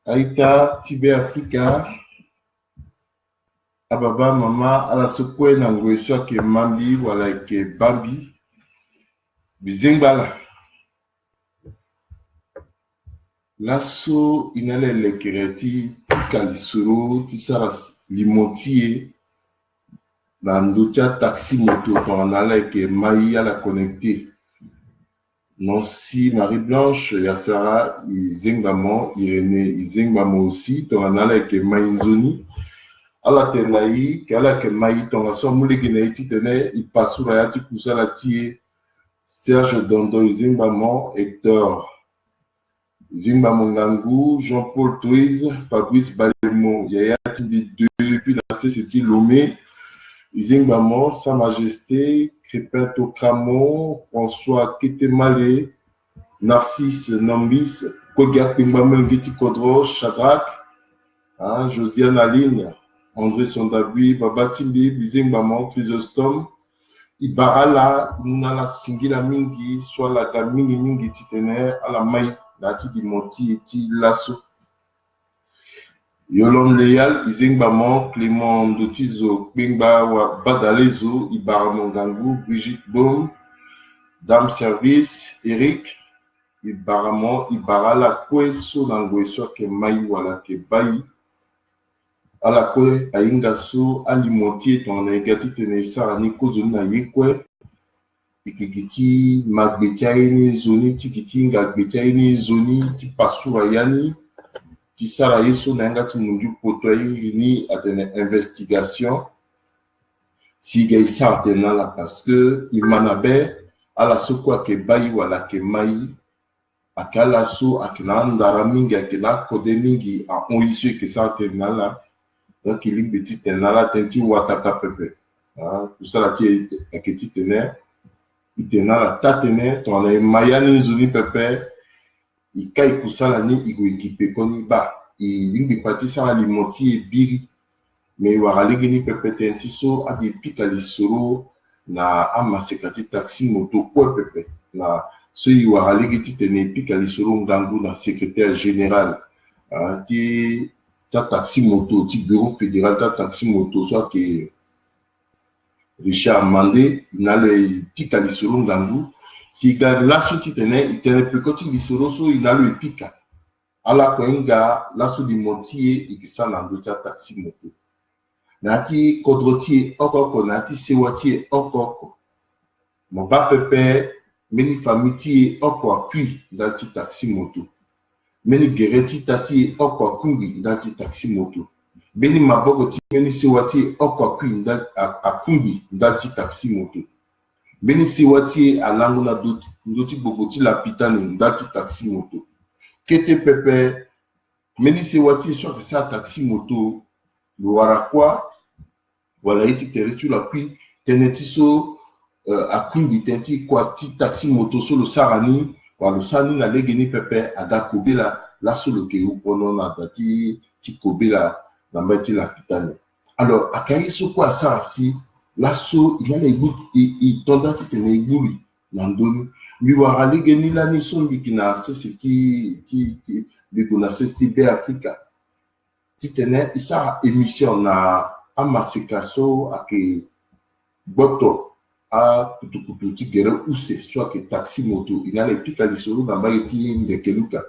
Aïta, Tibé Africa, Ababa, Mama, Alasokwe, Nangweswa, ke Mambi, wala ke Bambi, Bizengbala. Lasso, inale lekereti, Kalisuru, Tisara Limontier, Nandotia taxi moto, quand on allait ke Maï à la connecter. Nancy, Marie-Blanche, Yassara, Izengamo, Irénée, Izengamo aussi, quand on allait ke Maïnzoni. Ala tenaï, kala ke Maï, ton asso moulegenaï, titene, il passe sur la yati la tie, Serge Dondo, Izengamo, Hector. Zimba Mongangu, Jean-Paul Touiz, Fabrice Balemo, Yaya Tibi 2, puis la CCT Lomé, Izingbamo, Sa Majesté, Crépin Tokramo, François Ketemale, Narcisse Nambis, Kogia Pimbamel Giti Kodro, Shadrach, Josiane Aline, André Sondabui, Baba Tibi, Izingbamo, Chrysostome, Ibarala, Nunala Singila Mingi, soit la Gamini Mingi Titener, à la Maï. Nati di Monti eti Lasso. Yolande Léal, Izengbamo, Clément Ndotizo, Bengba wa Badalezo, Ibara Mongangu, Brigitte Baum, Dame Service, Eric, Ibaramo, Ibarala Kwe, So Nangweso, ke Maï wala ke Bayi, Ala Kwe, Aingaso, Alimonti, ton negati tenesa, Aniko Zona Yekwe, Ikikiti Magbetiaini Zoni Tikiti Ngagbetiaini Zoni Tipasura Yani Tisara Yeso Nangati Mundu Potoyi ni à une investigation si Gaïsa là parce que Imanabe à la sokwa ke bayi wala ke mai akala so akina ndara mingi akina kode mingi a onyisu ke sa là donc il est petit là tenti wataka pepe tout ça là qui est petit tener itena la tatene ton la mayani zuni pepe ikai kusala ni igo ekipe koni ba ilingi patisa alimenti e biri me waralegi ni pepe tentiso abi pika lisoro na amasekati taxi moto ko pepe na so i waralegi titene pika lisoro ngangu na secrétaire général ti ta taxi moto ti bureau fédéral ta taxi moto soit que Richard Mandé, il a le pika lisoro ngangu. Si garde la suite tene, il tene pekoti lisoro so il a le pika. Ala kwenga la su di montier ikisa nandocha taxi moto. Nati kodrotier okoko, nati sewatier okoko. Mon ba pepe, meni famitier oko apui dans taxi moto. Meni gereti tati oko akungi dans taxi moto. Beni maboko ti meni siwati oko akumbi ndati taxi moto. Beni siwati alango na doti bogoti la pitani ndati taxi moto. Kete pepe meni siwati so que ça taxi moto lo warakwa wala iti teretu la puis teneti so akumbi tenti kwa ti taxi moto so lo sarani wala sani na legeni pepe ada kobela la solo ke upono na dati ti kobela la pitane. Alors, à Kaïso quoi ça si l'asso il a les gouttes il tonda ti tene iguri nandoni mi wara legeni la ni sombi ki na ti de kona CCTB Africa ti tene isa émission na amasikaso ake boto a kutukutu ti gere use soit que taxi moto il a les pika lisoro na ba ti ndekeluka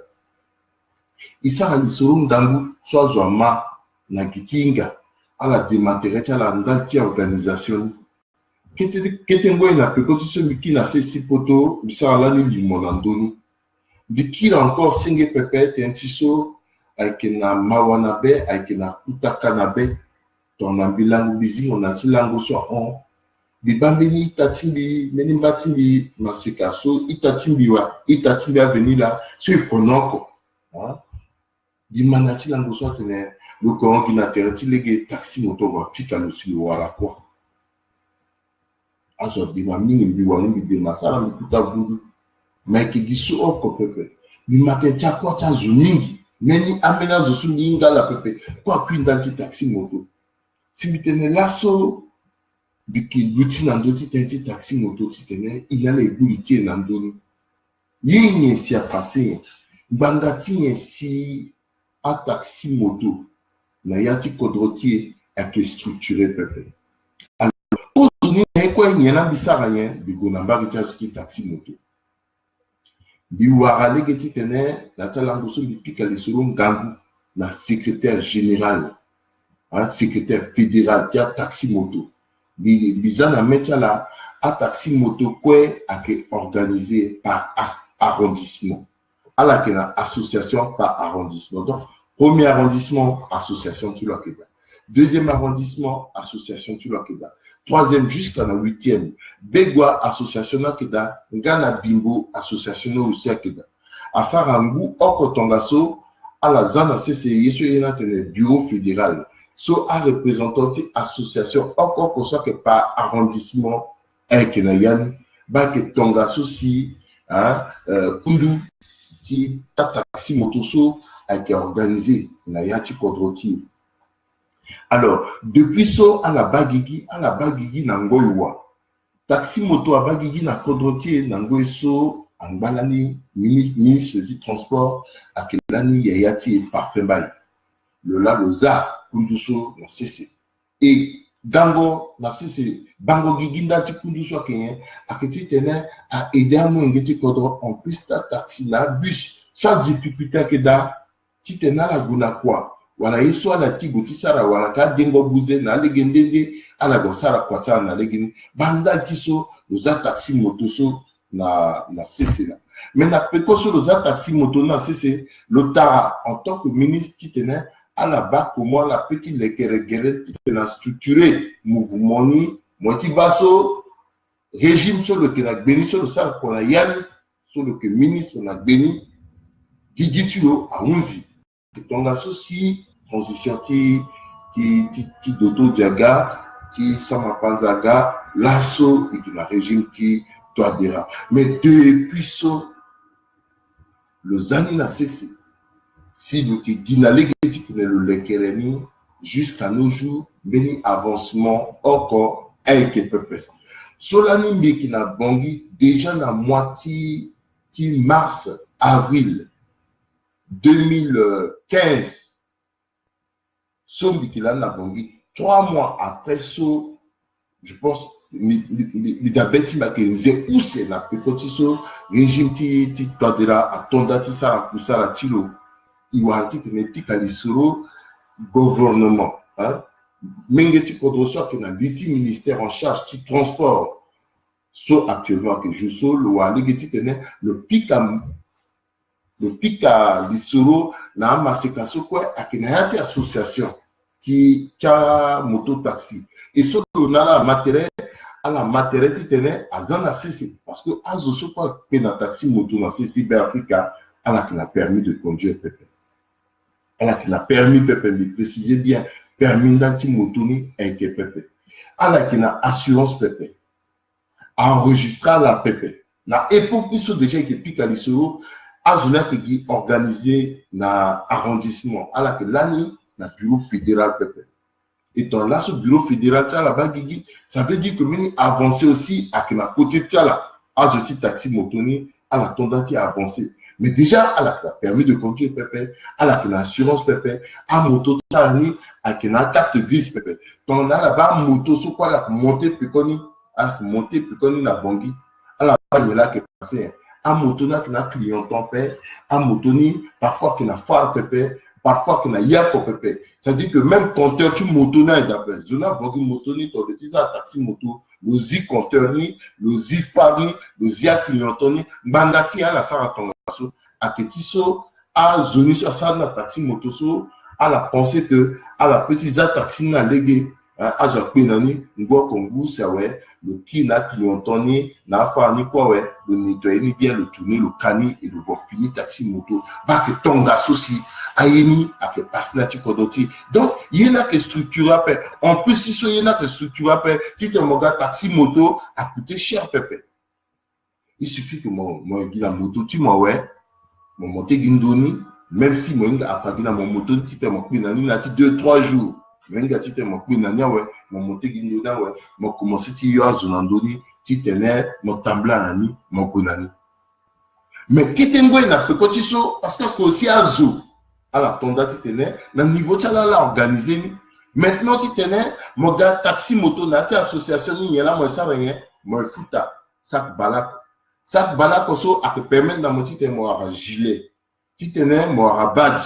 isa lisoro ndangu soit zoma na kitinga ala démanteler la ndati organisation kete ngoy na pekoti so miki na se sipoto bisala ni limonandoni bikira encore singe pepe tentiso aikena mawanabe aikena kutakanabe ton ambilangu bizi on ati lango so on bibambeni tatimbi meni batimbi masikaso itatimbi avenila so ikonoko bimanati lango so tene le courant qui n'a terti les taxi moto va pika le sur wala quoi aso di ma mingi biwa ni de masala mi puta vudu mais qui gisu oko pepe mi maketa kwa ta zuningi meni amena zo suninga la pepe kwa kwinda ti taxi moto si bitene laso biki luti na ndoti tenti taxi moto titene il a les bulletin na ndoni yini si a passé bangati si à taxi moto na yati kodrotier à qui structuré peuple. Alors, aujourd'hui, il y a un bisara rien de gonamba qui taxi moto. Biwara legeti tene la talangoso bipika lisolo ngambu na secrétaire général, secrétaire fédéral tia taxi moto. Bizana metia la à taxi moto kwe ake organisé par arrondissement. À la kena association par arrondissement. Donc, premier arrondissement, association Tulakeda. Deuxième arrondissement, association Tulakeda. Troisième jusqu'à la huitième, Begwa association Nakeda, Ngana Bimbo association aussi Akeda. Asarangu, Okotongaso, à la Zana CCI, sur le bureau fédéral. So a représentant association, encore soit que par arrondissement, avec Nayan, Bak Tongaso si, Kundu, ti taxi motoso a été organisé na yati kodroti. Alors, depuis so à la bagigi na ngoywa. Taxi moto à bagigi na kodroti na ngoyso angbalani ministre du transport à kelani yati parfait bay. Le la loza kunduso na cc. Et dango na cc bango giginda ti kunduso kenye aketi tene a aider à moi ngeti kodro en plus ta taxi na bus chaque difficulté que da ti tena la guna kwa wala iso ala tigo ti sara wala ka dengo buze na legendende ala go sara kwa ta na legini banda ti so loza taxi moto so na cc là. Mais na peko so loza taxi moto na cc l'otara en tant que ministre ti tena à la bas comment la petite lekere ti tena structuré mouvement ni motivaso régime sur le que na béni sur le sara ko na yan sur le que ministre na béni Gigituo a Unzi. Tonga sosi transition ti Dodo Diaga, ti Samapanzaga, l'asso et de la régime ti Toadera. Mais depuis ça, le Zani n'a cessé. Si vous qui n'allez le Lekeremi jusqu'à nos jours, béni avancement encore avec peuple. Solani qui n'a bangi déjà la moitié ti mars, avril 2015, Sombi qui l'a bangi 3 mois après ça, je pense, l'idabeti makenze où c'est la petite régime ti Toadera a tondati sa la poussa la tilo. Iwanti tenetik alisoro gouvernement. Mengeti kodroso que na biti ministère en charge du transport. So actuellement que je so le aligeti tene le pika lisoro na masekaso quoi akinayati association ti cha moto taxi. Et so na la matériel à la matériel ti tene azana cc parce que azo so quoi que na taxi moto na cc Africa à la qui n'a permis de conduire peuple. Elle qui n'a permis peuple de préciser bien permis d'anti motoni avec peuple. Elle qui n'a assurance peuple. Enregistrer la peuple. Na époque ils sont déjà qui pique à l'issoro azona qui organisé na arrondissement. Elle qui l'année na bureau fédéral peuple. Et dans là ce bureau fédéral là-bas ça veut dire que mini avancer aussi à que na côté là azoti taxi motoni à la tendance à avancer. Mais déjà, elle a permis de conduire pépé, elle a une assurance pépé, à moto tani, avec une carte grise pépé. Donc là, là-bas, moto, sur quoi la montée piconi, elle a monté piconi la bangui, elle a pas de là qui est passé. À moto, là, qui a client pépé, à moto, parfois qui a phare pépé, parfois qui a yako pépé. C'est-à-dire que même compteur, tu moto, là, d'après, je n'ai pas moto, ni ton petit taxi moto, le zi compteur, ni, le zi phare, ni, le zi client, ni, bandati, à la sarah ton. À Ketiso, à zone sur ça, na taxi motoso, à la pensée que, à la petite taxi na légué, à Jacquinani, Ngo Kongu, c'est ouais, le qui n'a clientoni, n'a pas ni quoi ouais, le nettoyer bien, le tourner, le cani et le voir fini taxi moto, bah que tonga souci, ayeni, à que passe na tikodoti. Donc, il y en a que structure après. En plus, il y en a que structure après, si tu as taxi moto, a coûté cher, pépé. Il suffit que mon la moto, tu m'as ouais, mon monté Gindoni, même si mon a pas dit mon moto, tu t'es mon pinani, là, 2-3 jours. Même si tu t'es mon pinani, ouais, mon monté Gindoni, ouais, mon commencé, tu y as zonandoni, tu t'es né, mon tamblanani, mon kunani. Mais qui t'es ngoué n'a pas quand tu so, parce que aussi à zo, à la tonda tu tenais, le niveau tu l'as organisé. Maintenant tu tenais, mon gars, taxi moto, nati association, il y a là, moi ça rien, moi fouta, sac balak. Sac balak aussi, à te permettre dans mon titre, moi à gilet. Tu tenais, moi à badge.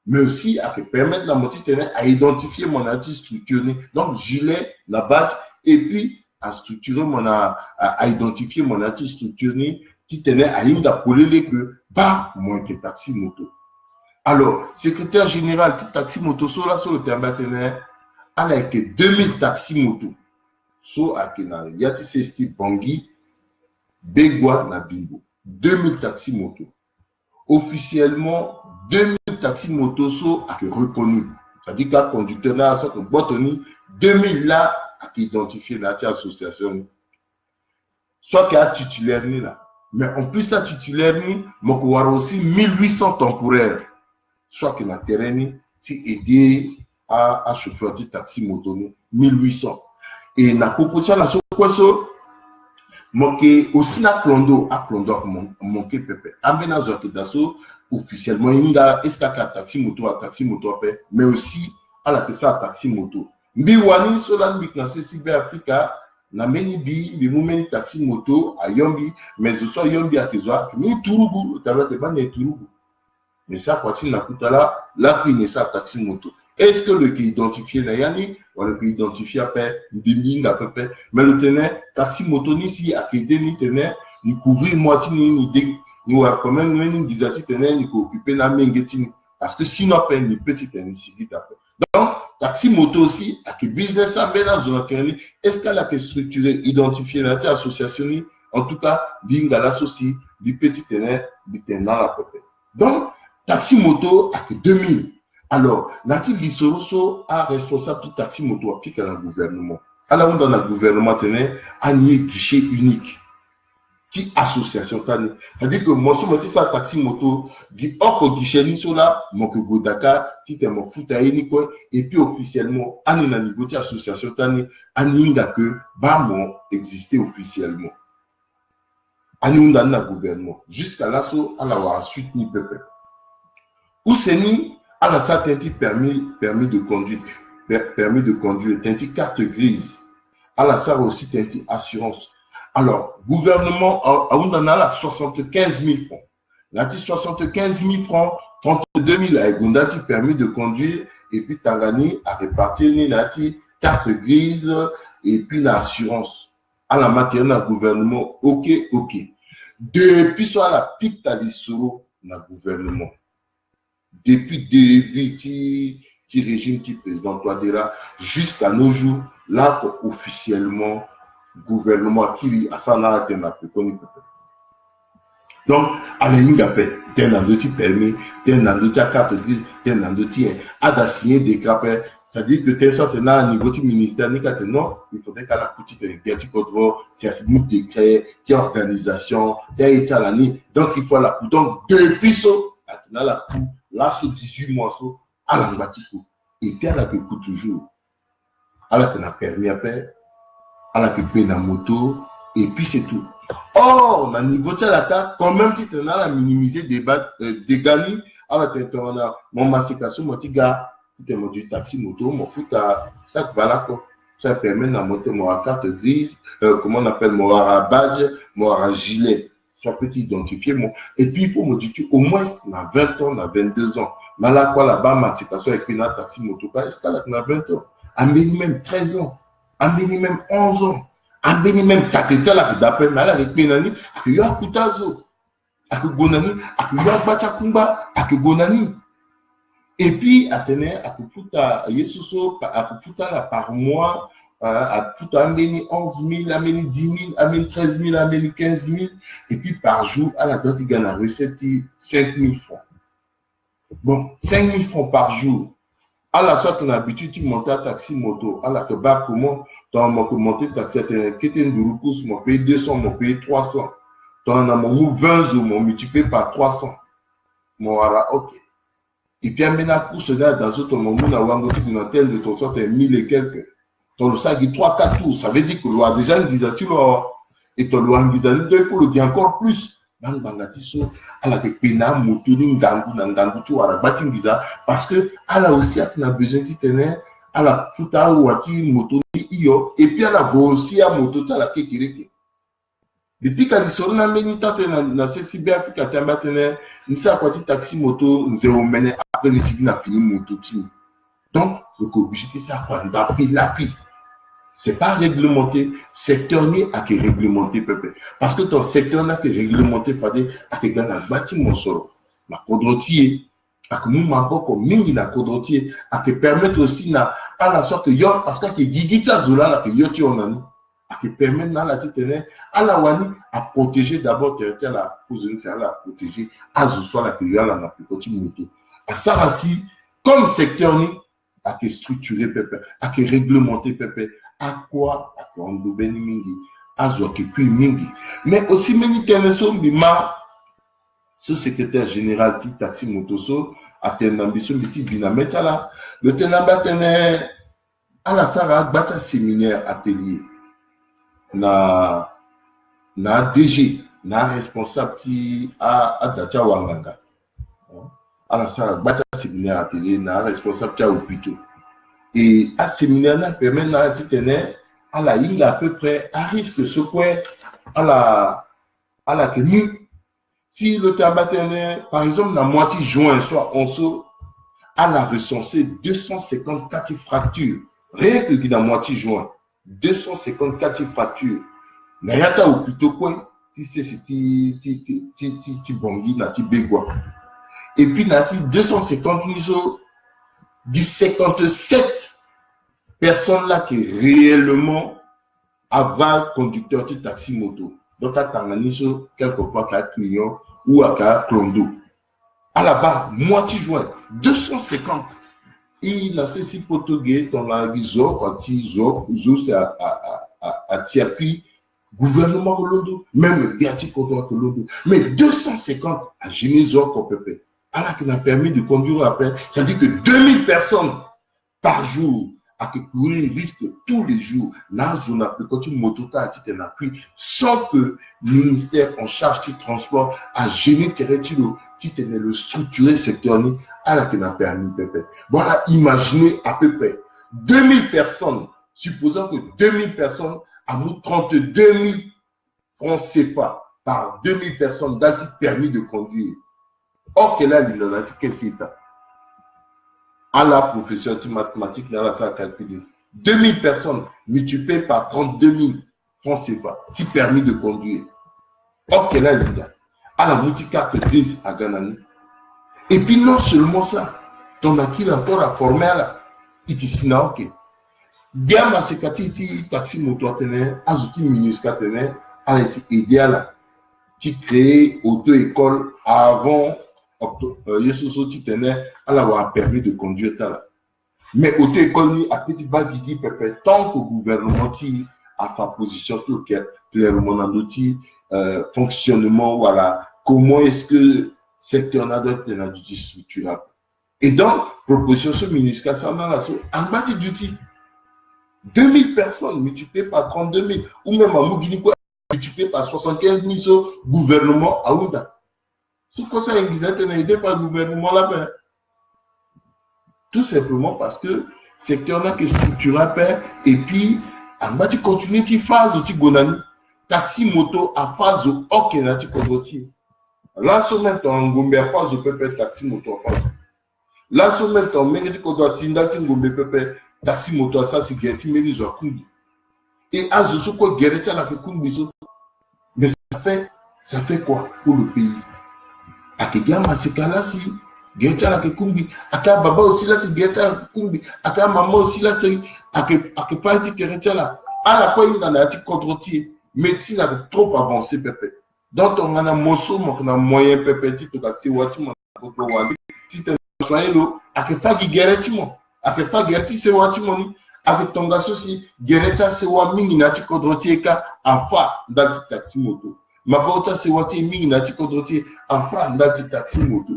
Mais aussi à te permettre dans mon titre, à identifier mon artiste structuré. Donc, gilet, la badge, et puis à structurer à identifier mon artiste structuré, qui tenait à l'indapolé que, bah, moi, que taxi moto. Alors, secrétaire général, qui taxi moto, sur le terme, elle a que 2000 taxi moto. So, à Kena, Yati Sesti Bangui, Begwa, na Bimbo. 2000 taxi moto. Officiellement, 2000 taxi moto sont reconnus. C'est-à-dire que la conducteur là, soit que Botoni, 2000 là, à identifier l'association. Soit qu'il y a titulaire là. Mais en plus, la titulaire, il y a aussi 1800 temporaires. Soit qu'il y a terrain, qui aidé à chauffeur de taxi moto, 1800. Et na proposition la quoi ça? Moké aussi na plondo manqué pépé. Ambena zoké dasso officiellement inga eska taxi moto mais aussi à la ça taxi moto. Mbi wani sola mbi na CCB Africa na meni bi mumeni taxi moto a yombi mais aussi yombi a kezwa ni turubu tabate ba ne turubu. Mais ça quoi na kutala la qui ça taxi moto. Est-ce que le qui identifié la yani ou le qui identifié après ding à peu près mais le tenait taxi moto ni si à qui ni tenait ni couvrir moitié ni ou quand même ni disati tenait ni occuper la mengeti parce que sinon après ni petite ni si après. Donc taxi moto aussi à qui business à bien dans zone est-ce qu'elle a que structuré identifié la association en tout cas ding à l'associé du petit tenait du tenant à peu près. Donc taxi moto à que 2000. Alors, Natif Lissoroso a responsable du taxi moto appliqué à le gouvernement. Alors, dans le gouvernement, tenait un guichet unique. Qui association tani. C'est-à-dire que moi, si je ça taxi moto, dit hors guichet ni sur là, mon que Godaka, ti te mon foutaï ni quoi, et puis officiellement, ani na niveau association tani, ani nga que, bah, mon existait officiellement. Ani dans le gouvernement. Jusqu'à là, so, à la suite ni peuple. Ou c'est ni, à la ça, permis de conduire, t'inti carte grise. À la ça aussi, t'inti assurance. Alors, gouvernement, on en a là 75 000 francs. Là, 75 000 francs, 32 000 avec Gundati permis de conduire, et puis Tangani a réparti une carte grise, et puis l'assurance. À la matière, le gouvernement, ok. Depuis soit la pique d'Alisoro, le gouvernement. Depuis le régime du président Touadéra jusqu'à nos jours, là, officiellement, gouvernement qui a ça là, donc, à la fait, t'es dans le permis, t'es dans le carte grise, t'es dans le à signer des capes, c'est-à-dire que t'es sorti là, au niveau du ministère, non, il faudrait qu'à la petite guerre, c'est un décret, t'es organisation, t'es l'année, donc il faut la donc, depuis ça, la là, sur 18 mois, à l'ambatiko. Et puis, à la que coûte toujours. À la que n'a permis à faire. À la que paye la moto. Et puis, c'est tout. Or, on a négocié la carte. Quand même, tu as minimisé des gagnants. À la tête, on a mon massification, mon petit gars. Tu as du taxi moto, mon foot à chaque voilà. Ça permet de monter mon carte grise. Comment on appelle mon badge, mon gilet. Soit petit identifié, et puis il faut modifier au moins dans 20 ans, dans 22 ans. Mais là, quoi, là-bas, ma situation avec une taxi moto, est-ce qu'elle a 20 ans? Un minimum 13 ans, un minimum 11 ans, un minimum 4 ans, là, d'après, mais là, avec Pénani, avec Yakutazo, avec Gonani, avec Yakbachakumba, avec Gonani. Et puis, attendez, avec Fouta, Yesuso, avec Fouta, par mois, à tout amener 11 000, amener 10 000, amener 13 000, amener 15 000, et puis par jour, à la date, il gagne la recette 5 000 francs. Bon, 5 000 francs par jour. À la sorte, on a l'habitude, tu montes à taxi moto. À la bas comment, tu as monté taxi, qui était une rousse, mon paye 200, mon paye 300. Tu en as mon 20 jours, mon multiplié par 300. Mon voilà, ok. Et puis, maintenant, pour ce gars, dans ce moment, on a une antenne de ton sorte, 1000 et quelques. Ton le sac 3-4 tours, ça veut dire que l'on a déjà une guisatule et ton loi en guisatule, il faut le dire encore plus. bang bangati so ala ke pena moto ni ngangu tu wara batingiza parce que ala aussi a besoin de tenir ala futa wati moto ni iyo et puis ala aussi a moto ta la kekireke depuis que lisolo na meni tante na CCB Africa tamba tenir nisa kwati taxi moto nzeo mene après ni sigi na fini moto ti donc le obligé ça prendre la prix. C'est pas réglementé. Secteur ni a que réglementé peuple. Parce que ton secteur n'a que réglementé fade a que gana bâtiment solo. Ma kodrotier a que mon maboko mingi na kodrotier a que permettre aussi na à la sorte que yo parce que gigita zola la que yo ti onani a que permettre na la titene à la wani à protéger d'abord territoire la position à la protéger à zo soit la que yo la na petit moto. À ça aussi comme secteur ni a que structurer peuple, a que réglementer peuple. À quoi à quoi mingi à mingi mais aussi meni teneso bima ce secrétaire général ti taxi motoso a tenambiso biti bina metala le tenamba tene à la sara bata séminaire atelier na DG na responsable ti a dacha wanganga à la sara bata séminaire atelier na responsable ti a hôpital. Et à ce séminaire-là, permet de tenir à la ligne à peu près à risque ce point à la tenue. Si le tabac tenait, par exemple, la moitié juin, soit on se à la recenser 254 fractures. Rien que dans la moitié juin, 254 fractures. N'ayata ou plutôt quoi? Si c'est ti bongi, nati begwa. Et puis, nati 250 miso. Du 57 personnes là qui réellement avant conducteur de taxi moto. Donc, à Tanganiso, quelquefois 4 millions ou à 4 clondo. À la bas, moitié juin, 250. Il a ceci portugais dans la vision, quand ils c'est à Tiapi, gouvernement Colondo, même Gati contre Colondo. Mais 250 à Genézo, Kopepé. Alors qu'il a permis de conduire après, ça dit que 2000 personnes par jour à que courir risque tous les jours. Là, on a pu continuer motota à titre d'appui sans que le ministère en charge du transport a gêné territoire, titre le structuré secteur à la qu'il a permis pépé. Voilà, imaginez à peu près 2000 personnes, supposons que 2000 personnes à nous 32 000 francs CFA par 2000 personnes dans le permis de conduire. Or, qu'elle a dit, qu'est-ce que c'est à la professeure de mathématiques, là, ça a calculé. 2000 personnes multipliées par 32 000 francs CFA, qui permis de conduire. Or, qu'elle a dit, à la multicarte grise à Ganani. Et puis, non seulement ça, ton acquis encore à former là, qui dit, ok. Diama, c'est quand tu taxi moto tenait, azuti minusca tenait, à l'être idéal, tu crées auto-école avant. Yesu tu tenais à l'avoir permis de conduire là. Mais auto-école a petit bagui pépé tant que le gouvernement a sa position sur clairement dans l'outil fonctionnement voilà comment est-ce que secteur n'a d'autres d'outil structurable. Et donc proposition sur minuscule ça dans la en bas du outil 2000 personnes multipliées par 32 000 ou même à Mugini multipliées par 75 000 sur gouvernement à Ouda. Tout ça existe aidé par le gouvernement là-bas. Tout simplement parce que le secteur là qui structuré et puis en bas tu continues tu phase tu gonani taxi moto à phase au okena tu conduis. Là sur même ton ngombe à phase au pépé taxi moto à phase. Là sur même ton menge tu conduis tinda tu ngombe pépé taxi moto à ça c'est guetti mais ils ont kundi. Et à ce quoi guerre là que kundi mais ça fait quoi pour le pays? Akigia masikala si geta la kumbi aka baba aussi là si geta kumbi aka maman aussi là si ake parti geta là à la quoi il dans la petite contretier médecine a trop avancé pépé donc on a mosso on a moyen pépé ti to ka si wati mo ko wali ti te soyez lo ake fa gi gereti mo ake fa gereti se wati mo ni avec ton gars aussi gereta se wa mingi na ti contretier ka afa dans le taxi moto. Ma bota se wati mingi na tikodroti enfin na ti taxi moto.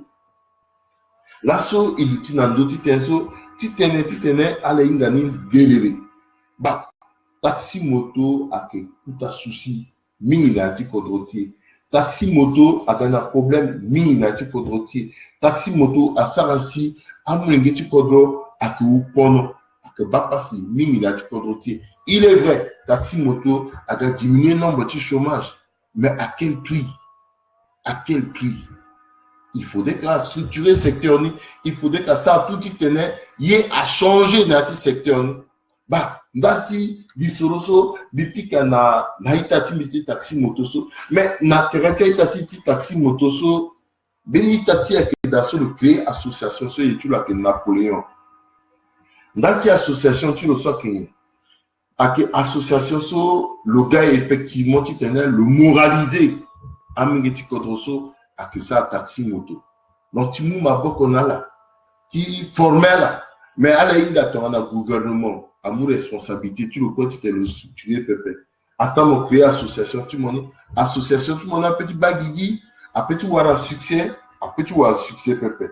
Lasso il tina ndoti tenso titene ala ingani gelere. Ba taxi moto ake kuta souci mingi na tikodroti taxi moto a un problème mini na ti kodrotier taxi moto a sarasi amulenge ti kodro a que ou pono a que bapasi mini na ti kodrotier. Il est vrai, taxi moto a diminué le nombre de chômage, mais à quel prix? À quel prix? Il faudrait qu'à structurer le secteur, il faudrait qu'à ça tout y tenait, y ait à changer dans le secteur. Bah, ndati disoroso depuis qu'il na itati miti taxi motoso, mais na terrain itati taxi motoso, beni itati a que dans le créer association so et tout là que Napoléon. Ndati association tu le sois que association so le gars effectivement tu tenais le moraliser, amingeti kodroso a que ça taxi moto. Donc tu mou ma boko na là, tu formel mais à la inga ton na gouvernement. À mon responsabilité, tu le quoi, tu t'es le structuré, pépé. Attends, mon créer association, tu m'en association, tu m'en as petit bagigi, après tu vois un succès, après tu vois un succès, pépé.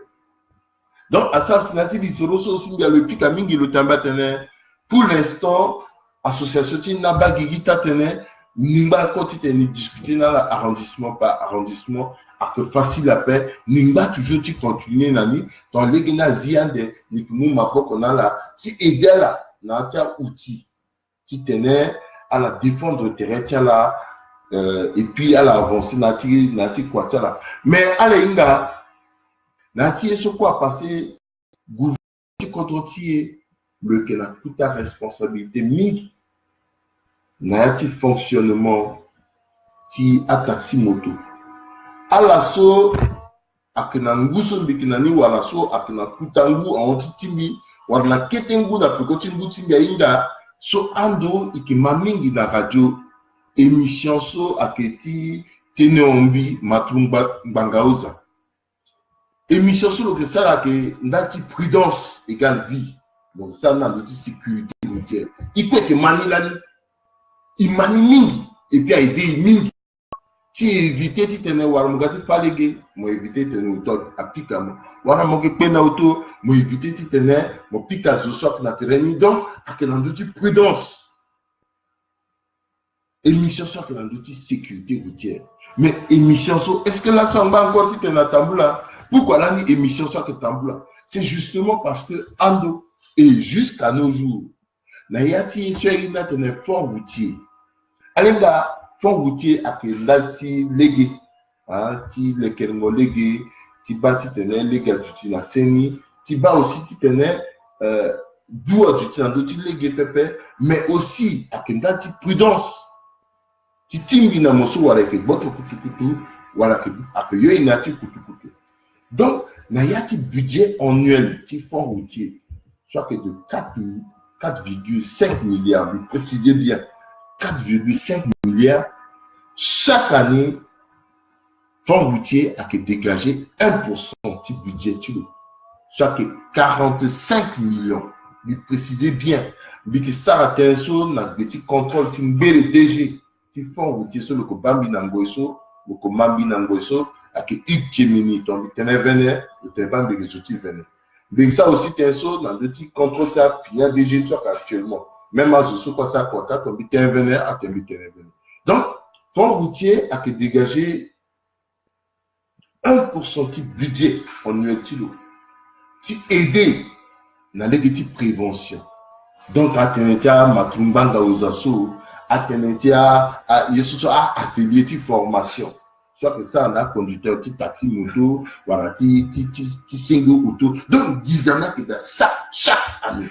Donc, assassinati di Soroso aussi, il y a le pic à mingi le tamba tenait. Pour l'instant, association, tu n'as pas gigi ta tenait, nimba quand tu t'es discuté dans l'arrondissement par arrondissement, à que facile à paix, nimba toujours tu continues, nani, dans les gena ziande, ni kumou ma boko na la, tu aidais là. Natia outil qui tenait à la défendre le terrain là et puis à la avancer nati quoi là mais à l'inga nati est sur quoi passer gouvernement contre le que a toute la responsabilité mig nati fonctionnement qui a taxi moto à l'assaut à que na nguso bikinani ou à l'assaut à que na kutangu en titimi warna ketengu na pekotingu tinga inga so ando ikimamingi na radio émission so aketi teneombi matumba bangauza émission so le que ça là que ndati prudence égale vie donc ça na de sécurité routière il peut que manilani imani mingi et puis aider mingi si éviter ti tene war mugati falege mo éviter tene auto apikamo wara mo ke pena auto mo éviter ti tene mo pika zo sok na terrain donc akena ndoti prudence émission sur akena ndoti sécurité routière mais émission so est-ce que là ça va encore ti tene tambula pourquoi là ni émission sur que tambula c'est justement parce que ando et jusqu'à nos jours na yati so ina tene fort routier alenga fond routier à que l'alti légué, ti lekelmo légué, ti bati tenait légal du la seni, ti ba aussi ti tenait d'où du temps d'outil légué pépé, mais aussi à que l'alti prudence, ti timbi na mosu wala ke boto kutu wala ke à que yo inati kutu. Donc na yati budget annuel ti fond routier, soit que de 4,5 milliards, vous précisez bien. 4,5 milliards chaque année, fonds routier a que dégager 1% du budget, soit que 45 millions. Vous précisez bien, mais que ça a été un petit contrôle, tu le DG, tu fonds routier sur le Kobambi Nangoiso, le Komambi Nangoiso, a que Ibtchemini, ton tenait vénère, le terrain de l'exotique vénère. Mais ça aussi, tu as un petit contrôle, tu as fini DG actuellement. Même à ce quoi ça compte, ton bitin vénère, à ton bitin vénère. Donc, fonds routier a que dégager 1% du budget annuel qui aider dans les prévention. Donc, à Tenetia, Matumbanga aux assos, à Tenetia, à Yesuso, à atelier de formation. Soit que ça, on a conducteur, petit taxi moto, voilà, petit single auto. Donc, ils en a que dans ça, chaque année.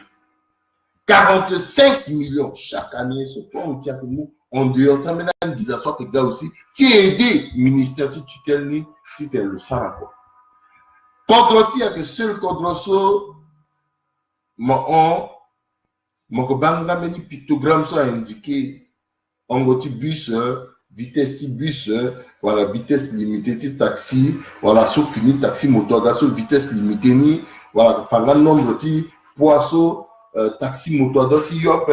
45 millions chaque année, ce fonds routier que nous, en dehors, tu as maintenant des assois que gars aussi, qui aident le ministère de tutelle, si tu es le Sarako. Contre-ti, il y a que seul contre-so, mon kobanga meni pictogramme soit indiqué, en goti bus, vitesse bus, voilà, vitesse limitée, taxi, voilà, sauf fini, taxi moto, sur vitesse limitée, ni, voilà, par le nombre de poissons, taxi moto, d'autres yop,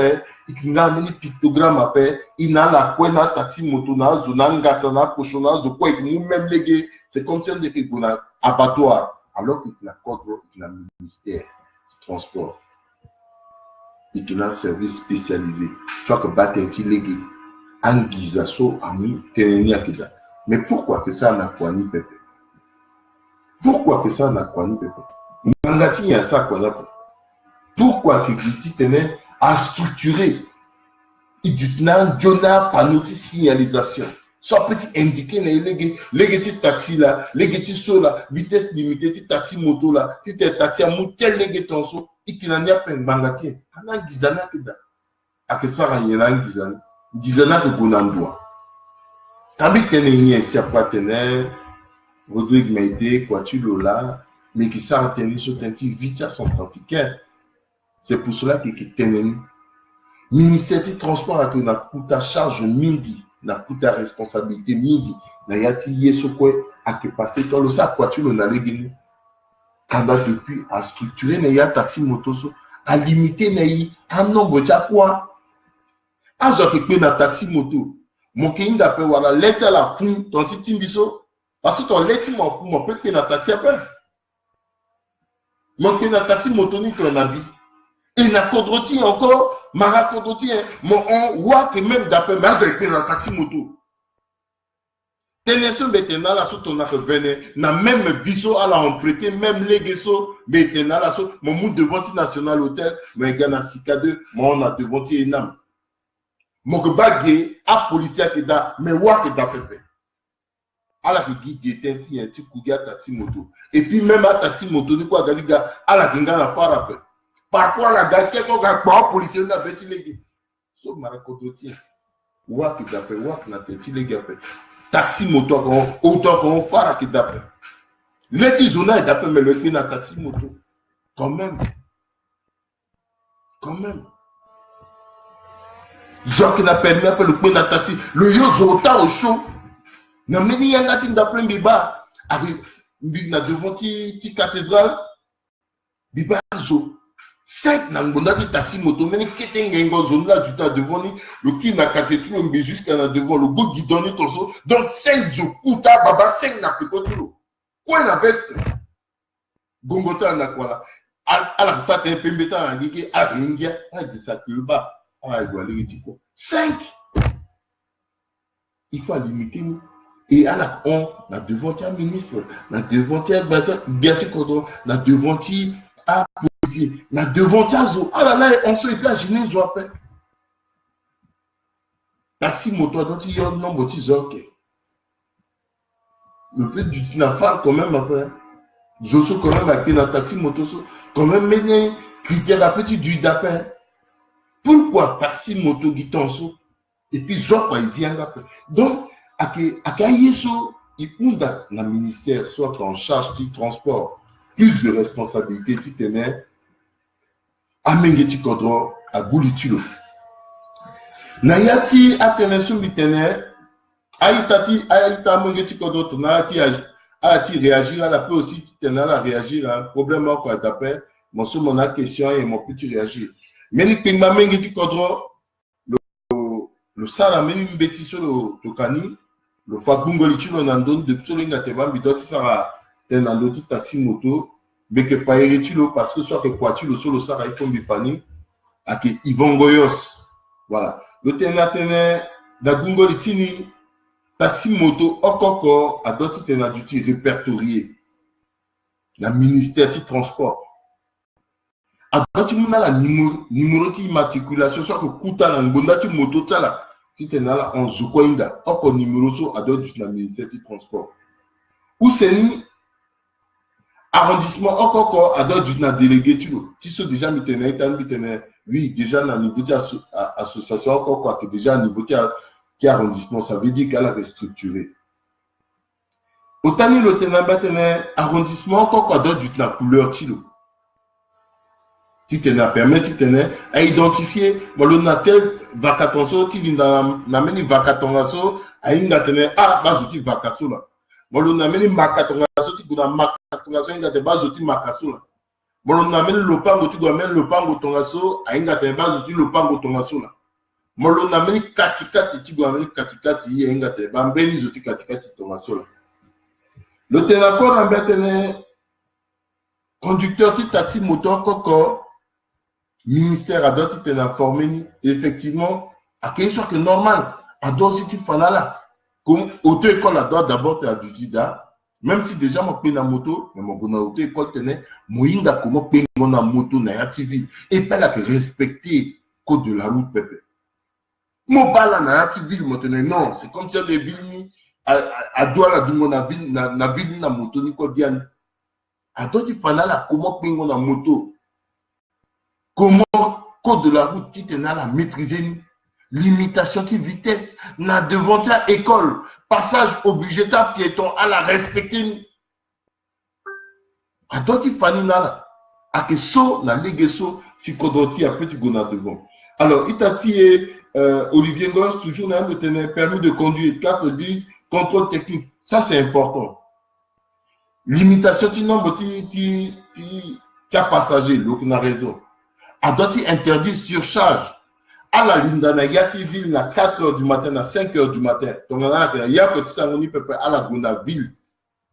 il a un pictogramme après, il a la quoi, taxi moto, na, zona, ngasana, koshona, zo quoi, il nous même légué, c'est comme si on était qu'on a abattoir, alors qu'il a contre, il a un ministère du transport, il a un service spécialisé, soit que batenti légué, en guisasso, ami, tenenia kida. Mais pourquoi que ça n'a quoi ni pépé? Pourquoi que ça n'a quoi ni pépé? Mangati y a ça quoi là. Pourquoi que Giti tenait à structurer? Il dit non, Jonah panoti signalisation. Soit petit indiqué les petits taxis là, les petits sauts là, vitesse limitée, petit taxi moto là, si t'es taxi à motel les petits sauts, il qu'il en a pas un bangati. Ana gizana que da. A que ça rien gizana. Gizana que bonandoa. Tambi tenait ici à pas tenait, Rodrigue Maïté, Kwatu Lola, mais qui s'en tenait sur un petit vite à son trafiquant. C'est pour cela qu'il tenait. Ministère du transport a que na kuta charge mingi, na kuta responsabilité mingi, na yati yeso kwe a que passer toi le sa Kwatu Lola legini. Kanda depuis à structurer na ya taxi motoso, à limiter na yi un nombre de quoi. A zo que na taxi moto. Mon kingi d'après voilà lettre à la fou ton titi biso. Parce que ton lettre m'en fout, mon peut que na taxi après. Mon que na taxi moto ni qu'on habite. Et na kodroti encore, mara kodroti, mon on voit que même d'après, mais avec na taxi moto. Tenez-vous maintenant là, sur ton arrêt, na même biso à la emprunter, même les guesso, maintenant là, sur mon mou devant le national hôtel, mais gana sikade, mon on a devant le enam. Mon que bagé, à policier qui da, mais voit que da fait. À la qui guide un petit coup de taxi moto. Et puis même à taxi moto, de quoi galiga, à la ginga la part après. Parfois la gars, quelqu'un qui a pas policier n'a pas tiré. Sauf maracodotier. Ouah qui d'après, ouah qui n'a pas tiré. Taxi moto, autant qu'on fera qui d'après. Les petits zones d'après, mais le pin à taxi moto. Quand même. Quand même. Genre qui n'a pas permis le pin à taxi. Le yozo au chaud. Na meni yanga tin d'après biba avec na devant ti cathédrale biba zo 5 na ngonda ti taxi moto meni ketenga ngo zone là du devant ni le qui na cathédrale mbi jusqu'à na devant le go guidon ni tonso donc 5 zo kuta baba 5 na pekotilo quoi na veste gongota na quoi ala ça te pembeta na ngiki ala ingia ala ça que ba ala doit aller dire 5 il faut limiter nous. Et à la on, la devantière ministre, la devantière Biati Kodro, la devantière à policier, la devantière zo. Ah là là, on se imagine, je rappelle. Taxi moto, donc il y a un nombre de ok. Le fait du Tinafal quand même après. Je suis quand même avec la taxi moto, quand même mené critère à petit du d'appel. Pourquoi taxi moto guitanso? Et puis j'en pas ici un après. Donc, Akayeso, il a le ministère soit en charge du transport, plus de responsabilités, tu tenais, à Mengeti Kodro, à Goulitulo. Nayati, à Tenesu, tu tenais, Aïtati, Aïta Mengeti Kodro, tu n'as réagir à la paix aussi, tu tenais à réagir à un problème, quoi, d'appel, mon sou, mon question et mon petit réagir. Mais les Pingma Mengeti Kodro, le salamé, une bêtise sur le Tokani, le Fabungoli tu l'en donne de tout le monde bidot ça ten ando taxi moto mais que pas tu le parce que soit que quoi tu le sur le sara il faut bifani à que Yvon Goyos voilà le tenatene da Gungoli tini taxi moto okoko à d'autres tenaduti répertorié la ministère du transport à d'autres monde la numéro d'immatriculation soit que kuta na ngonda tu moto tala si tu es là en Zoukoinga, encore numéro so à d'autres du ministère du transport. Ou c'est ni arrondissement encore à d'autres du délégué tu vois. Si c'est déjà mitenait, oui déjà dans niveau d'association encore quoi que déjà au niveau qui arrondissement ça veut dire qu'elle a restructuré. Autant le tenant arrondissement encore à d'autres du la couleur tu vois. Si tu n'as permis, tu tenais à identifier, bon, le natel, vacatonso, tu viens d'amener vacatonso, à une natene, ah, bas outil vacasso là. Bon, le n'amène macatonso, tu dois macatonso, il y a des bas outils macasso là. Bon, le n'amène le pango, tu dois amener le pango tongasso, à une natene, bas outil le pango tongasso là. Bon, le n'amène katikati, tu dois amener katikati, il y a une natene, bambeni outil katikati tongasso là. Le téléphone, en bête, conducteur, tu taxi, moteur, coco, ministère a d'autres informé effectivement à quelque chose que normal à d'autres si tu fais là Comme auto-école, la doit d'abord te adudida. Même si déjà, moi, je moto, mais mon auto-école tenait, moi, comment je mon moto, na activité. Et pas là que respecter code de la route, pépé. Mon bala na activité, maintenant, non, c'est comme si les villes, à Douala, d'où on a ville, na ville, na moto, ni quoi, diane. À d'autres, il fallait là, comment je mon moto. Comment code de la route, tu la maîtriser, limitation de vitesse, na devant ta école, passage obligatoire piéton à la respecter. À toi, tu fais là, à que so, la légue so, si kodoti après tu gona devant. Alors, il t'a dit, Olivier Ngoz, toujours n'a permis de conduire, 4-10, contrôle technique. Ça, c'est important. Limitation du nombre de passagers, donc on a raison. À toi, tu interdis surcharge. À la ligne d'Anayati ville, à 4 h du matin, à 5 h du matin. Donc, il y a un petit sanoni à la Gona ville,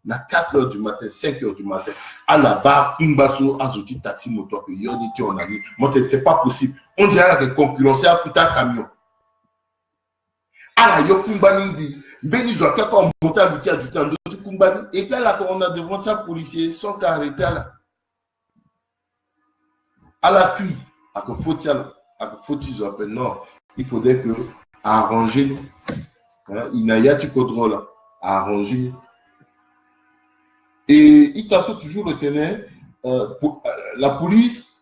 à 4 h du matin, 5 h du matin. À la barre, une basso, azouti, taxi, moto, que yoni, qui on a mis. Moi, c'est pas possible. On dirait que concurrence, à tout un camion. À la yokumbani, Béni, je vais quand on monte à l'outil du temps de Kumbani. Et puis là, quand on a devant ça, policiers, sans arrêter là. À l'appui, à que faut-il appeler non, il faudrait que arranger, il n'y a pas de contrôle, à arranger. Et il t'a fait toujours le tenir, la police,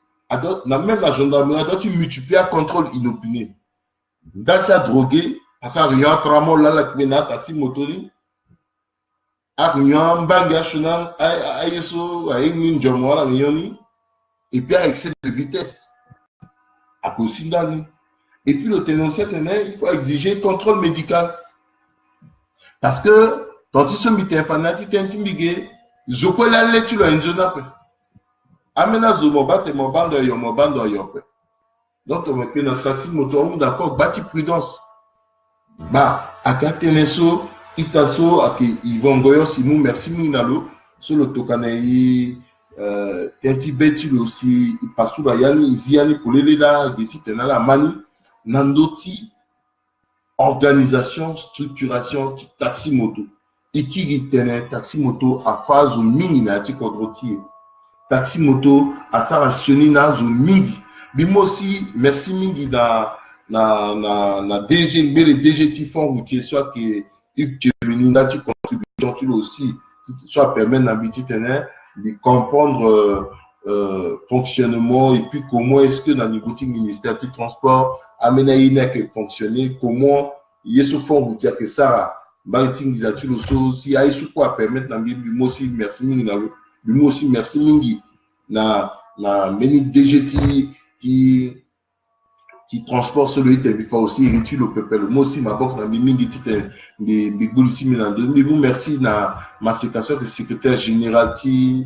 même la gendarmerie, doit multiplier un contrôle inopiné. D'ailleurs, drogué, parce que rien à tramon là, la kmena, taxi motori, à rien, bagage, à yeso, à une jomo, à rien, et puis à excès de vitesse. À cause d'un. Et puis le ténoncier tenait, il faut exiger contrôle médical. Parce que, quand ils sont mis fanatique, intimidé, je peux aller tu l'as un amena zomoba te mobando yope. Donc, on met notre taxi moto, d'accord, bâti prudence. Bah, à Kateneso, Itaso, à Yvon Goyo, Simou, merci Minalo, sur le Tokanaï, Tentibeti aussi, il passe sous la Yani, Iziani, pour les là, Geti Tenala, Mani, Nandoti, organisation, structuration, taxi moto. Iki Tene, taxi moto, à phase ou mini, na Tikodroti. Taxi moto, à Sarachoni, na Mingi. Bimo aussi, merci Mingi, na DG, le DG Tifon, routier, soit que, tu es venu, na contribution, tu aussi, soit permet d'habiter, de comprendre fonctionnement et puis comment est-ce que dans le niveau du ministère du transport amener que fonctionner, comment il y a ce fonds routier que ça maritime disait aussi a ce quoi permettre dans lui aussi merci mingi lui aussi merci mingi na meni DGT qui transport celui qui fait aussi hériter le peuple moi aussi ma banque na mingi tite des bigoulis mais vous merci na ma séquence de secrétaire général ti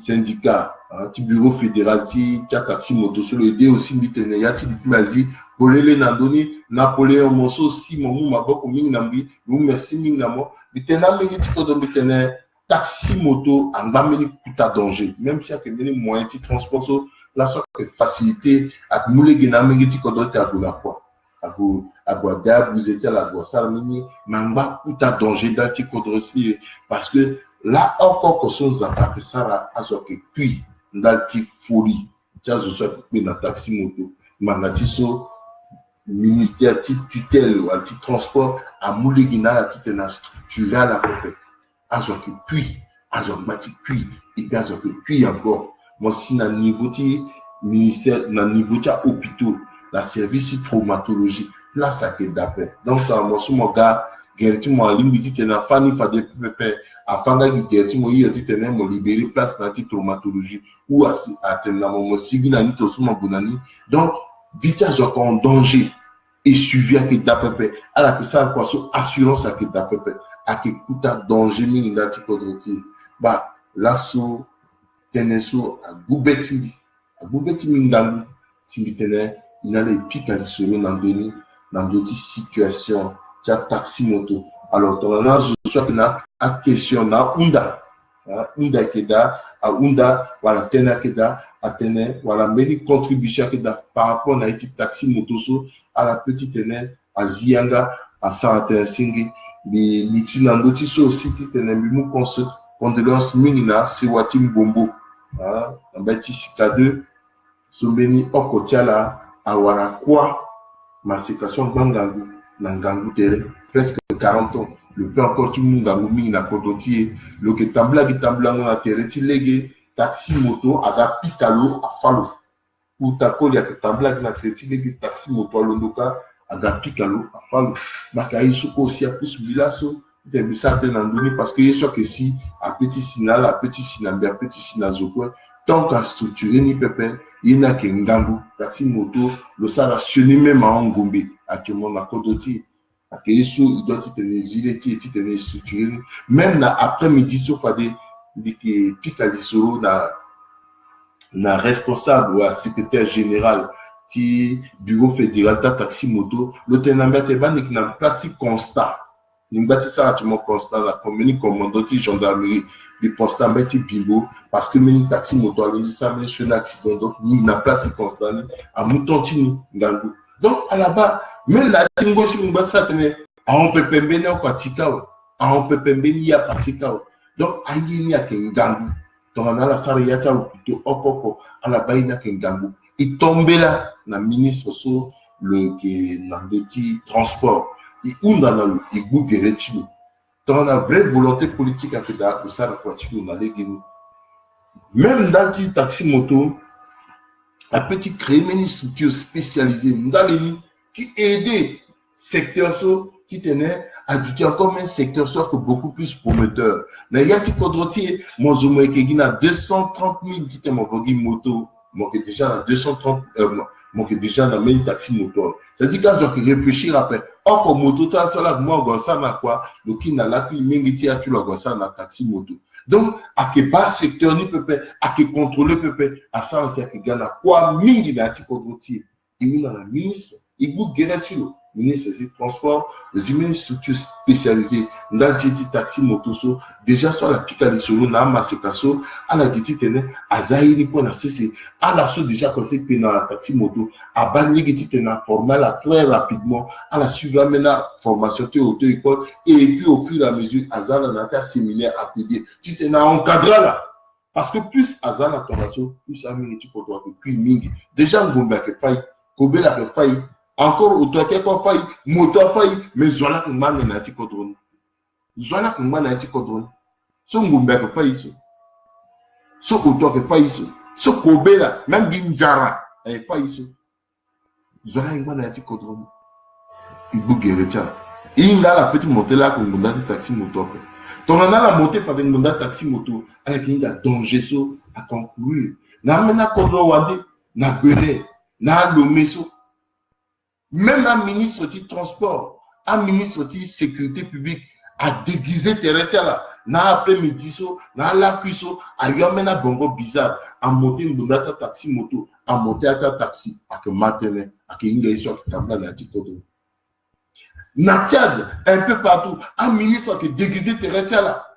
syndicat, ti bureau fédéral, ti taxi moto sur le dé aussi mitene ya ti dimazi polele na doni Napoléon Monso si mon ma boko ming nambi vous merci ming namo mitena mingi ti ko do mitene taxi moto en bas meni kuta danger même si a que meni moyen ti transport so la sorte de facilité à moule gena mingi ti ko do ta la quoi agua dab vous étiez la gua salmini mamba kuta danger da ti ko do parce que là encore que son attaques ça a ce que puis dans ti folie ça je suis que na taxi moto manatiso ministère ti tutelle ou ti transport à mouligina la ti na structuré à la propre à ce que puis à ce que puis et bien ce que puis encore moi si na niveau ti ministère na niveau ti hôpitaux la service traumatologie là ça que d'après donc moi sur mon gars guerre moi limite ti na fani fa de pepe afin que guerre moi y a dit tenir mon libérer place na ti traumatologie ou à tenir mon sigi na ni to sur mon bonani donc vitesse en danger et suivi à que d'après à la que ça quoi sur assurance à que d'après à que tout à danger mine dans ti kodroti bah lasso teneso à goubeti mine dans ti tenir il a les pics à se dans d'autres situations tu as taxi moto alors ton là je suis à question na unda keda à unda voilà tena keda à tena voilà meni contribution keda par rapport à une taxi moto so à la petite tena à zianga à Sarate Singi, les Lutinando Tiso aussi, Titenembimu condoléances Minina, Sewatim Bombo, en bâti Sika2, Sombeni Okotiala, Awarakwa, massacration Bangangu, Nangangu Tere, presque 40 ans. Le peu encore tu mungangu Minina Kodoti, le que Tambla Gitambla Tere, Tilege, taxi moto, Aga Pikalo, Afalo. Ou tako ya Tambla Gitambla, taxi moto, Londoka, Aga Pikalo, Afalo. Bakaï Soko aussi a plus Bilaso. Parce que je sais que si à petit signal, à petit signal, à petit signal, tant qu'à structurer ni pépin, il n'y a qu'un gangu, taxi moto, le salationné même à Ngombe, actuellement à Kodoti, à Keyesu, il doit être il est structuré, même après-midi, sauf à des qui piquent à l'issoro, na responsable ou à secrétaire général, qui bureau fédéral de taxi moto, le tenant qui n'a pas si constat. Nous bâtissons actuellement constant la commune commandant de gendarmerie de poste en bâti bimbo parce que nous taxi moto à l'unité mais sur l'accident donc nous n'a place constant à Moutontini Ngangou. Donc à la bas même la tingo sur nous bâtissons tenir à on peut pembeni au Kwatikao à on peut pembeni à Pasikao donc à y a qu'un Ngangou donc on a la sariata ou plutôt opoko à la bas il n'y a qu'un Ngangou il tombe là la ministre sur le qui n'a petit transport et où dans le goût guéretino. Donc, on a vraie volonté politique à faire de ça, la voiture, on a les guéris. Même dans le taxi moto, un petit créer une structure spécialisée, dans les qui aider secteur qui tenait à du encore un secteur que beaucoup plus prometteur. Mais il y a des kodrotiers, mon zomo qui a 230 000 qui mon moto, moi qui déjà à 230 moi qui déjà dans le taxi moto. C'est-à-dire quand je réfléchir après, or moto, tu as là, moi, on na quoi, le qui n'a là, puis il tu l'as na taxi moto. Donc, à quel pas secteur ni peut à quel contrôler peut à ça, on sait que Ghana, quoi, mingi n'a ti kodrotier. Il y a la ministre, il goûte guéretino. Ministre du transport, les ministres structures spécialisées dans le taxi moto, déjà sur la picali sur le nama sekaso, à la guiti tene, à Zahiri pour la CC, à la so déjà qu'on sait que dans la taxi moto, à Bani guiti tene formel très rapidement, à la suivre la formation de auto-école, et puis au fur et à mesure, à Zala n'a pas séminaire atelier, tu t'es encadré là. Parce que plus à Zala ton plus à Mingi tu peux droit que plus Mingi. Déjà, on va faire faille, Kobe la fait faille. Encore autant qu'il y a failli, moto a failli, mais Zola Kumban n'a pas de Zola Kumban n'a pas de son Gumba a failli. So autant que failli. So Kobe là, même Ginjara a failli. Zola Kumban n'a pas de il bouge Gerecha. Il a la petite montée là qu'on a dit taxi moto. Donc on a la montée par une taxi moto avec une danger à conclure. N'a même pas de n'a bené, n'a lomé so. Même un ministre du transport, un ministre de sécurité publique a déguisé terrain là, n'a après-midi n'a la cuisse, a eu un bongo bizarre, a monté une taxi moto, a monté un taxi, à que maintenant, à que une gaïso qui table à la tikodo. N'a un peu partout, un ministre qui a déguisé terrain là,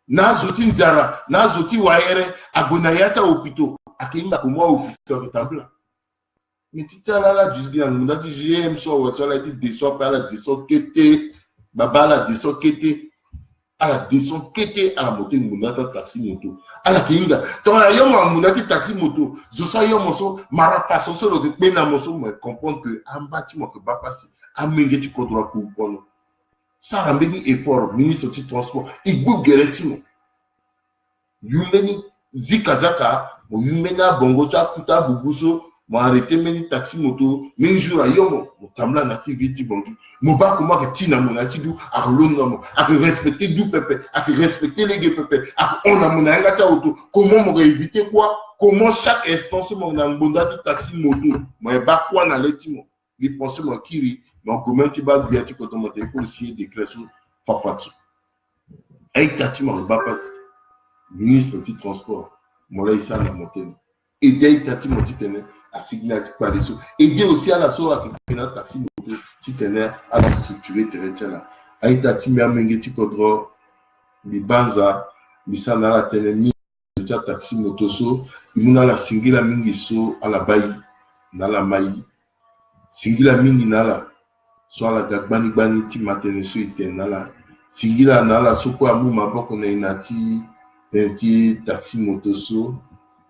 n'a zoti Nzara, n'a zoti Waere, à Gonayata au pito, à que une moi au pito qui table. Mais tu sais là, je dis, on a dit, j'aime ça, on a dit, descend par la descend kété, baba la descend kété, à la descend kété, à la moto, on a taxi moto, à la kinga. Donc, on a dit taxi moto, je sais, on a marapasso, sur le pays, on a comprendre que, un bâtiment que va passer, un méga tu contrôles pour nous. Ça a un effort, ministre du transport, il bouge guéretino. Yumeni, Zikazaka, Yumena, Bongota, Kuta, Bubuso, arrêté mes taxi moto mes jours à yomo kamla na ti viti bongi mo ba ko ma ke tina mo na ti du a londo mo a respecter du pépé a respecter les pépé a on a mon nga ta auto comment mo éviter quoi comment chaque instant mo na bonda ti taxi moto mo ba quoi na leti mo li penser mo kiri donc comment tu vas bien tu quand mon téléphone aussi déclaration fafatu ay tati mo ba passe ministre du transport mo la isa na montagne et dès tati mo ti tene à signer à des sous. Aider aussi à la source à que notre taxi moto, si tu es à la structurer terrain là. Aïta Timia Mengeti Kodro, les Banza, les Sanala Telemi, le taxi moto so, il m'a la singila mingi so à la baille, na la maille. Singila mingi na la. soit la gagbani bani ti matene so itenala singila nala soko amu maboko na inati ti taxi moto so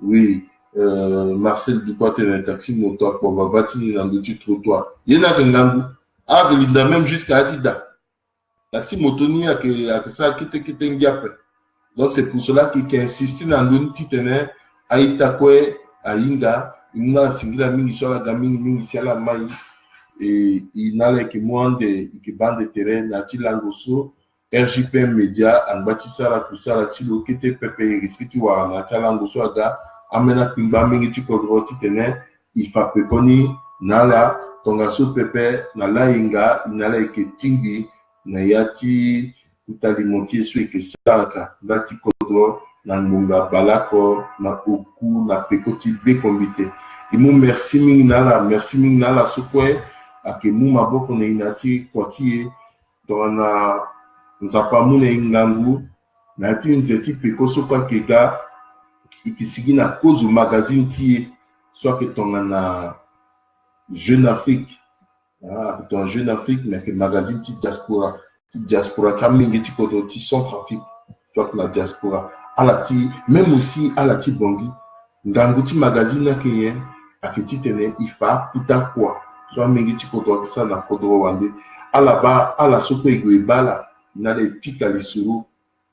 oui Marcel Dupois un taxi moto pour babati ni nanduti trottoir yena kengangu avelinda même jusqu'à Adida taxi moto ni a que ça kite ngiape. Donc c'est pour cela qu'il insiste dans le titane aïtakwe aïnga il n'a singila mingi sur la gamine mingi sur la maille et il n'a que moins de bande de terrain nati langoso RJP Media en bâtissant la kusala tilo kete pepe risque tu wa nati langoso aga amena pimba mingi tu kodro titane il fa pekoni nala tongaso pepe nala inga inala ke tingi na yati utalimentier sur que saka ngati kodro na ngunga balako na oku na pekoti be kombite imu merci mingi nala sokwe ake mu maboko na inati kwatie tona nzapa mu na ingangu na ti nzeti peko sokwa kega ikisigi na kozu magazine tie soit que tonga na Jeune Afrique ton Jeune Afrique mais que magazine ti diaspora kamingi ti koto ti Centrafrique soit que la diaspora alati même aussi alati bongi ngangu ti magazine na kenye akiti tene ifa puta kwa soit mingi ti koto ça na kodo wande alaba ala soko ego ebala na le pika lisuru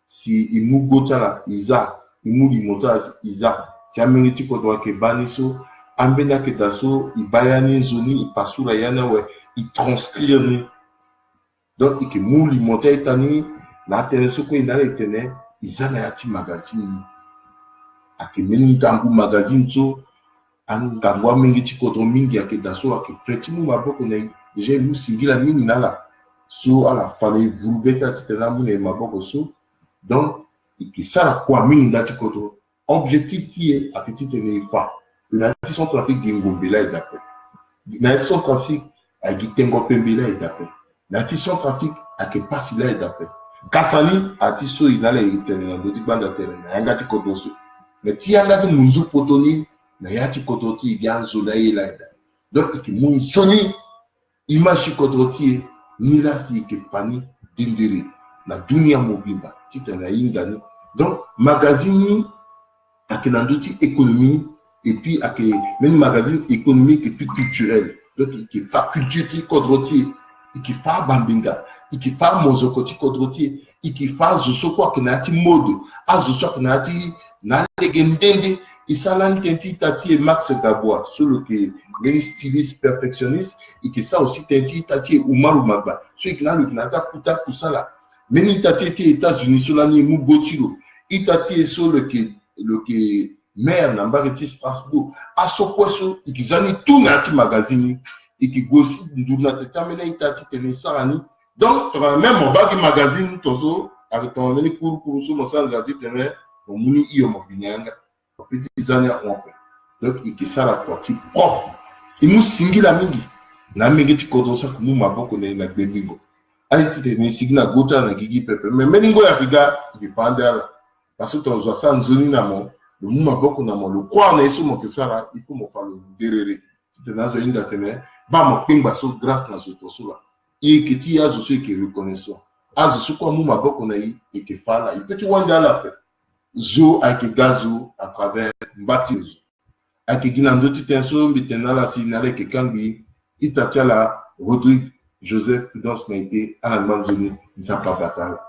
si imu gotala iza imu limota iza si amingi ti koto ke baniso ambena ke daso ibayani zoni ipasura yana we i transcrire ni donc ike mu limota itani na tene soko inale itene iza na yati magazine ake meni ngangu magazine so angangwa mingi ti koto mingi ake daso ake preti mu maboko na déjà mu singila mingi nala so ala fale vulgeta ti tena mu na maboko so donc ike sala kwa mingi ndati koto objectif tie ake ti tene ifa na ti Centrafrique gingombela edape na ti Centrafrique agitengo pembela edape na ti Centrafrique ake pasila edape kasani ati so inala itene na doti banda tere na yanga ti koto so mais ti yanga ti munzu potoni na yati koto ti bianzo na yela edape donc ike mu soni image koto ti ni la si ike pani dindere na dunia mobimba ti tene ingani donc magazine ake na doti économie et puis ake même magazine économique et puis culturel donc ike fa culture ti kodroti ike fa bambinga ike fa mozoko ti kodroti ike fa zosoko ake na ti mode azoso ake na ti na legendende isalani tenti tati e Max Gaboua solo que les styliste perfectionniste ike ça aussi tenti tati e Umaru Magba so ike na le kinata puta kusala meni tati ti États-Unis so lani mu gotiro itati e so le que maire na mbari Strasbourg asokweso ikizani tout na ti magazine ikigosi nduna te tamela itati tene sarani donc même obagi magazine tozo avec ton neni pour so mosanza ti tene omuni iyo mobinyanga petit zani onpe donc ikisara porti propre imu singila mingi na mingi ti kodo sa kumu maboko na gbemingo ali ti tene signa gota na gigi pepe mais meningo ya figa ikipandala parce que tozo sa nzoni na mo le mouvement beaucoup na mo le quoi na iso mo kesara il faut mo fa le derere c'était dans une datene ba mo pingba so grâce na so to so la et que ti azo so que reconnaissant azo so ko mouvement beaucoup na yi et que fala il peut tu wanda la paix zo a que gazo à travers baptise a que ginando ti tenso bitena la sinale que kambi itatia la Rodrigue Joseph Prudence Maïté à la Manzoni Zappa Batal